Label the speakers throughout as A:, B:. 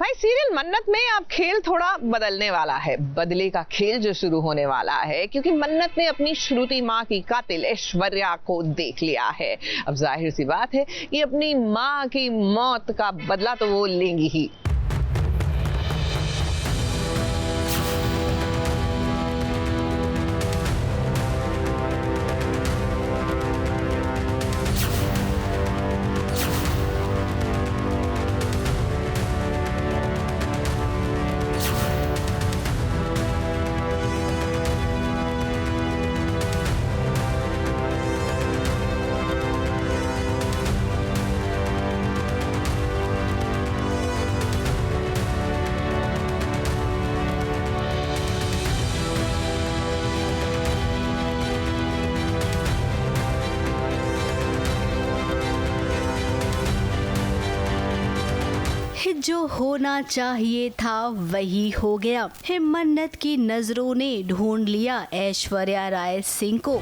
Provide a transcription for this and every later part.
A: भाई सीरियल मन्नत में अब खेल थोड़ा बदलने वाला है। बदले का खेल जो शुरू होने वाला है, क्योंकि मन्नत ने अपनी श्रुति माँ की कातिल ऐश्वर्या को देख लिया है। अब जाहिर सी बात है कि अपनी माँ की मौत का बदला तो वो लेंगी ही।
B: जो होना चाहिए था वही हो गया। मन्नत की नजरों ने ढूंढ लिया ऐश्वर्या राय सिंह को।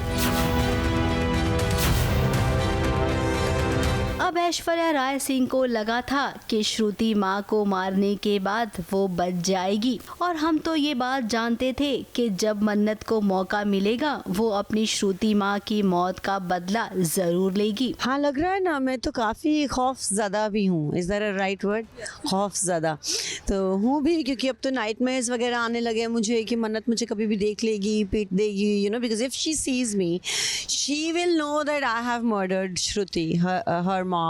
B: अब ऐश्वर्या राय सिंह को लगा था कि श्रुति माँ को मारने के बाद वो बच जाएगी, और हम तो ये बात जानते थे कि जब मन्नत को मौका मिलेगा वो अपनी श्रुति माँ की मौत का बदला जरूर लेगी।
C: हाँ, लग रहा है ना, मैं तो काफ़ी खौफज़दा भी हूँ। Is that a right word? खौफज़दा तो हूँ भी, क्योंकि अब तो नाइटमेयर्स वगैरह आने लगे हैं मुझे कि मन्नत मुझे कभी भी देख लेगी, पीट देगी, you know, because if she sees me she will know that I have murdered Shruti, her mom.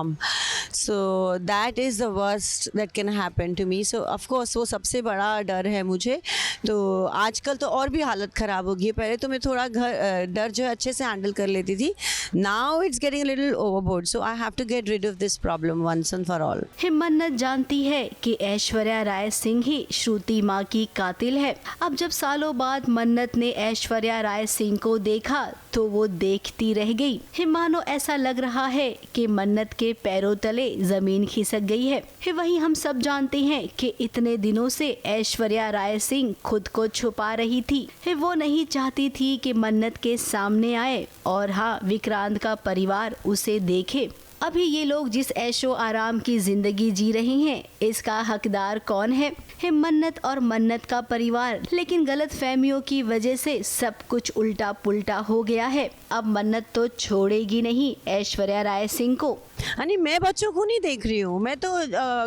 C: So that is the worst that can happen to me. So of course वो सबसे बड़ा डर है मुझे। तो आजकल तो और भी हालत ख़राब हो गई है। पहले तो मैं थोड़ा डर जो है अच्छे से हैंडल कर लेती थी। Now it's getting a little overboard. So I have to get rid of this problem once and for all.
B: मन्नत जानती है कि ऐश्वर्या राय सिंह ही श्रुति माँ की कातिल है। अब जब सालों बाद मन्नत ने ऐश्वर्या राय सिंह को देखा तो वो देखती रह गई। मानो ऐसा लग रहा है कि मन्नत के पैरों तले जमीन खिसक गई है। वही हम सब जानते हैं कि इतने दिनों से ऐश्वर्या राय सिंह खुद को छुपा रही थी। वो नहीं चाहती थी कि मन्नत के सामने आए और हाँ, विक्रांत का परिवार उसे देखे। अभी ये लोग जिस ऐशो आराम की जिंदगी जी रहे हैं, इसका हकदार कौन है? मन्नत और मन्नत का परिवार। लेकिन गलत फहमियों की वजह से सब कुछ उल्टा पुल्टा हो गया है। अब मन्नत तो छोड़ेगी नहीं ऐश्वर्या राय सिंह को।
C: नहीं, मैं बच्चों को नहीं देख रही हूँ। मैं तो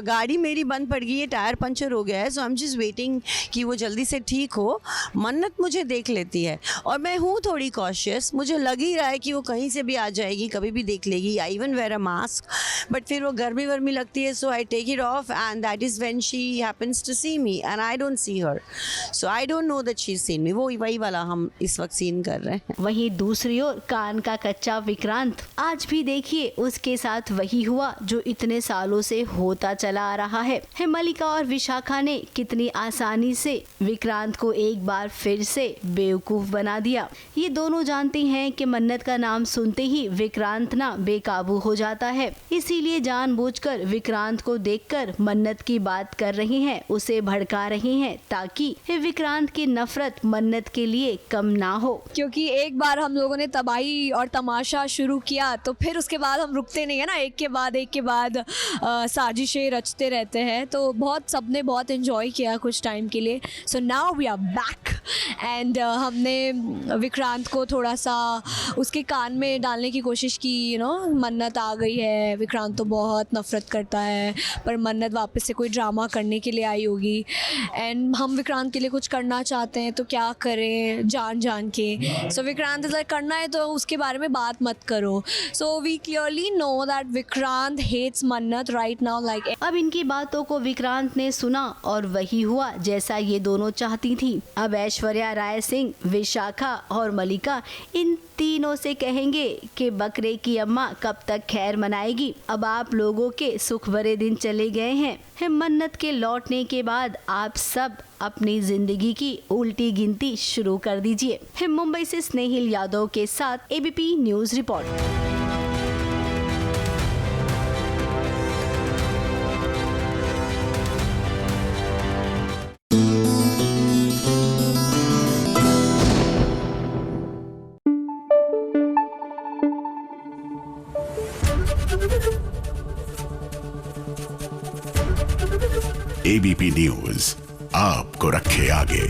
C: गाड़ी मेरी बंद पड़ गई है, टायर पंचर हो गया है। So I am just waiting कि वो जल्दी से ठीक हो। मन्नत मुझे देख लेती है और मैं हूँ थोड़ी कॉशियस। मुझे लग ही रहा है कि वो कहीं से भी आ जाएगी, कभी भी देख लेगी। I even wear a mask, but फिर वो गर्मी वर्मी लगती है, so I take it off and that is when she happens to see me and I don't see her. So I don't know that she is seen me. वो वही वाला हम इस वक्त सीन कर रहे हैं।
B: वहीं दूसरी ओर कान का कच्चा विक्रांत, आज भी देखिए उसके साथ वही हुआ जो इतने सालों से होता चला आ रहा है। मलिका और विशाखा ने कितनी आसानी से विक्रांत को एक बार फिर से बेवकूफ बना दिया। ये दोनों जानते हैं कि मन्नत का नाम सुनते ही विक्रांत ना बेकाबू हो जाता है, इसीलिए जानबूझकर विक्रांत को देखकर मन्नत की बात कर रहे हैं, उसे भड़का रहे हैं, ताकि विक्रांत की नफरत मन्नत के लिए कम ना हो।
D: क्योंकि एक बार हम लोगों ने तबाही और तमाशा शुरू किया तो फिर उसके बाद हम रुकते नहीं है ना, एक के बाद साजिशें रचते रहते हैं। तो बहुत सबने बहुत एंजॉय किया कुछ टाइम के लिए। So now we are back and हमने विक्रांत को थोड़ा सा उसके कान में डालने की कोशिश की। यू नो, मन्नत आ गई है, विक्रांत तो बहुत नफरत करता है, पर मन्नत वापस से कोई ड्रामा करने के लिए आई होगी एंड हम विक्रांत के लिए कुछ करना चाहते हैं तो क्या करें जान जान के। सो विक्रांत इज लाइक, करना है तो उसके बारे में बात मत करो। So we clearly know that Vikrant hates Mannat right now like।
B: अब इनकी बातों को विक्रांत ने सुना और वही हुआ जैसा ये दोनों चाहती थी। अब ऐश्वर्या राय सिंह, विशाखा और मलिका इन तीनों से कहेंगे कि बकरे की अम्मा कब तक खैर मनाएगी। अब आप लोगों के सुख भरे दिन चले गए हैं। मन्नत के लौटने के बाद आप सब अपनी जिंदगी की उल्टी गिनती शुरू कर दीजिए। मुंबई से स्नेहिल यादव के साथ ABP news report.
E: ABP news आपको रखे आगे।